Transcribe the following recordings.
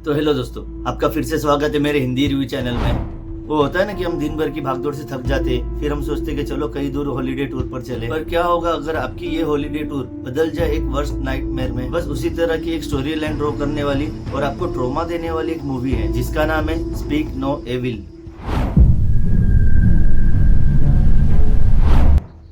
तो हेलो दोस्तों, आपका फिर से स्वागत है मेरे हिंदी रिव्यू चैनल में। वो होता है ना कि हम दिन भर की भागदौड़ से थक जाते हैं, फिर हम सोचते कि चलो कहीं दूर हॉलीडे टूर पर चले। पर क्या होगा अगर आपकी ये हॉलीडे टूर बदल जाए एक वर्स्ट नाइटमेयर में। बस उसी तरह की एक स्टोरी लाइन ड्रॉ करने वाली और आपको ट्रॉमा देने वाली एक मूवी है जिसका नाम है स्पीक नो एविल।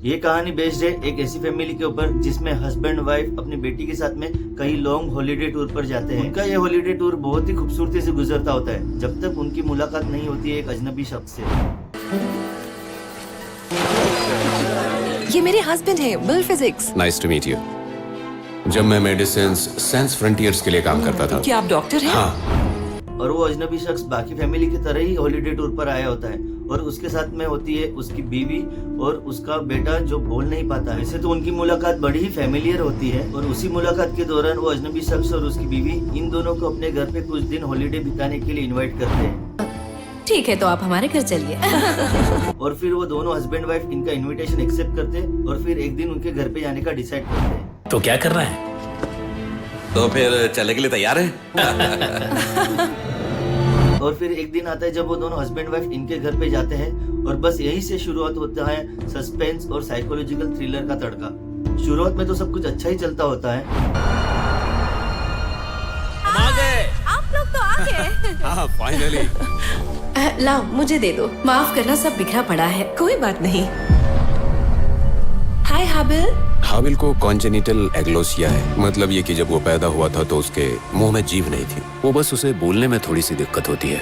ये कहानी बेस्ड है एक ऐसी फैमिली के ऊपर जिसमें हस्बैंड वाइफ अपनी बेटी के साथ में कई लॉन्ग हॉलीडे टूर पर जाते हैं। उनका ये हॉलीडे टूर बहुत ही खूबसूरती से गुजरता होता है जब तक उनकी मुलाकात नहीं होती है एक अजनबी शख्स से। ये मेरे हस्बैंड है, bill physics. Nice to meet you. जब मैं मेडिसिन सेंस फ्रंटियर्स के लिए काम करता था। क्या आप डॉक्टर हैं? हाँ। और वो अजनबी शख्स बाकी फैमिली की तरह ही हॉलीडे टूर पर आया होता है और उसके साथ में होती है उसकी बीवी और उसका बेटा जो बोल नहीं पाता है। वैसे तो उनकी मुलाकात बड़ी ही फैमिलियर होती है और उसी मुलाकात के दौरान वो अजनबी शख्स और उसकी बीवी इन दोनों को अपने घर पे कुछ दिन हॉलीडे बिताने के लिए इनवाइट करते हैं। ठीक है, तो आप हमारे घर चलिए। और फिर वो दोनों हस्बैंड वाइफ इनका इनविटेशन एक्सेप्ट करते हैं और फिर एक दिन उनके घर पे जाने का डिसाइड करते हैं। तो क्या करना है? तो फिर चलने के लिए तैयार हैं? और फिर एक दिन आता है जब वो दोनों हस्बैंड वाइफ इनके घर पे जाते हैं और बस यही से शुरुआत होता है सस्पेंस और साइकोलॉजिकल थ्रिलर का तड़का। शुरुआत में तो सब कुछ अच्छा ही चलता होता है। आप लोग तो आ गए। हाँ, फाइनली। लाओ मुझे दे दो। माफ करना, सब बिखरा पड़ा है। कोई बात नहीं। हाय हाबिल। हाबिल को कॉन्जेनिटल एग्लोसिया है। मतलब ये कि जब वो पैदा हुआ था तो उसके मुंह में जीभ नहीं थी। वो बस उसे बोलने में थोड़ी सी दिक्कत होती है।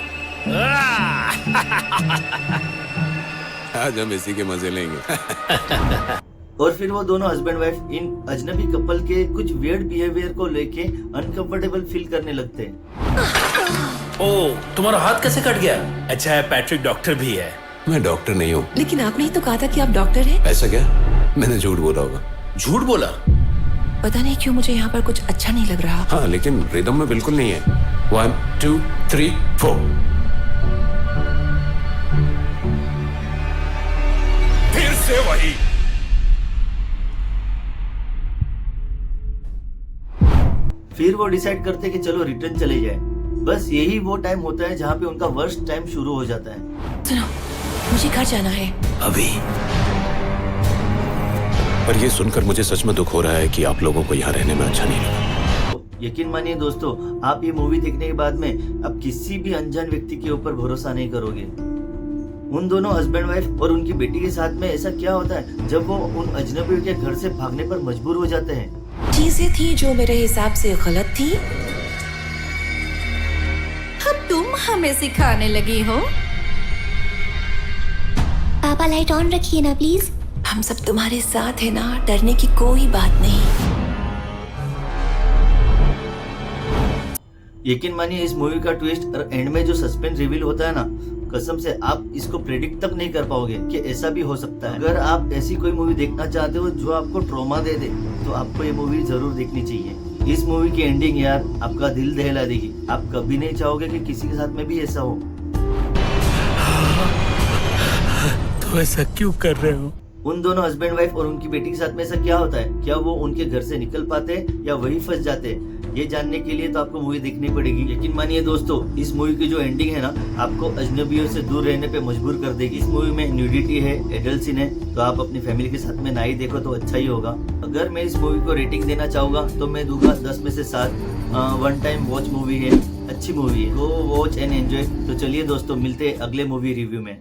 आज हम इसी के मजे लेंगे। और फिर वो दोनों हस्बैंड वाइफ इन अजनबी कपल के कुछ वियर्ड बिहेवियर को लेके अनकंफर्टेबल फील करने लगते हैं। ओह, तुम्हारा हाथ कैसे कट गया? अच्छा है पैट्रिक डॉक्टर भी है। मैं डॉक्टर नहीं हूँ। लेकिन आपने ही तो कहा था कि आप डॉक्टर हैं। ऐसा क्या? मैंने झूठ बोला होगा। झूठ बोला? पता नहीं क्यों मुझे यहाँ पर कुछ अच्छा नहीं लग रहा। हाँ, लेकिन रिदम में बिल्कुल नहीं है। 1 2 3 4। फिर से वही। फिर वो डिसाइड करते हैं कि चलो रिटर्न चले जाए। बस यही वो टाइम होता है जहाँ पे उनका वर्स्ट टाइम शुरू हो जाता है। सुनो, मुझे घर जाना है अभी। पर ये सुनकर मुझे सच में दुख हो रहा है कि आप लोगों को यहाँ रहने में अच्छा नहीं लगा। यकीन मानिए दोस्तों, आप ये मूवी देखने के बाद में अब किसी भी अनजान व्यक्ति के ऊपर भरोसा नहीं करोगे। उन दोनों हस्बैंड वाइफ और उनकी बेटी के साथ में ऐसा क्या होता है जब वो उन अजनबियों के घर से भागने पर मजबूर हो जाते हैं। चीजें थी जो मेरे हिसाब से गलत थी। अब तुम हमें सिखाने लगी हो। पापा लाइट ऑन रखिए ना प्लीज। हम सब तुम्हारे साथ है ना, डरने की कोई बात नहीं। यकीन मानिए इस मूवी का ट्विस्ट और एंड में जो सस्पेंस रिवील होता है ना, कसम से आप इसको प्रेडिक्ट तक नहीं कर पाओगे कि ऐसा भी हो सकता है। अगर आप ऐसी कोई मूवी देखना चाहते हो जो आपको ट्रॉमा दे दे तो आपको ये मूवी जरूर देखनी चाहिए। इस मूवी की एंडिंग यार आपका दिल दहला देगी। आप कभी नहीं चाहोगे कि किसी के साथ में भी ऐसा हो। तो ऐसा क्यों कर रहे हो? उन दोनों हस्बैंड वाइफ और उनकी बेटी के साथ में ऐसा क्या होता है? क्या वो उनके घर से निकल पाते हैं या वही फंस जाते हैं? ये जानने के लिए तो आपको मूवी देखनी पड़ेगी। यकीन मानिए दोस्तों, इस मूवी की जो एंडिंग है ना, आपको अजनबियों से दूर रहने पे मजबूर कर देगी। इस मूवी में न्यूडिटी है, एडल्ट सीन है, तो आप अपनी फैमिली के साथ में ना ही देखो तो अच्छा ही होगा। अगर मैं इस मूवी को रेटिंग देना चाहूंगा तो मैं दूंगा 10 में से 7। वन टाइम वॉच मूवी है, अच्छी मूवी है, गो वॉच एंड एंजॉय। तो चलिए दोस्तों, मिलते हैं अगले मूवी रिव्यू में।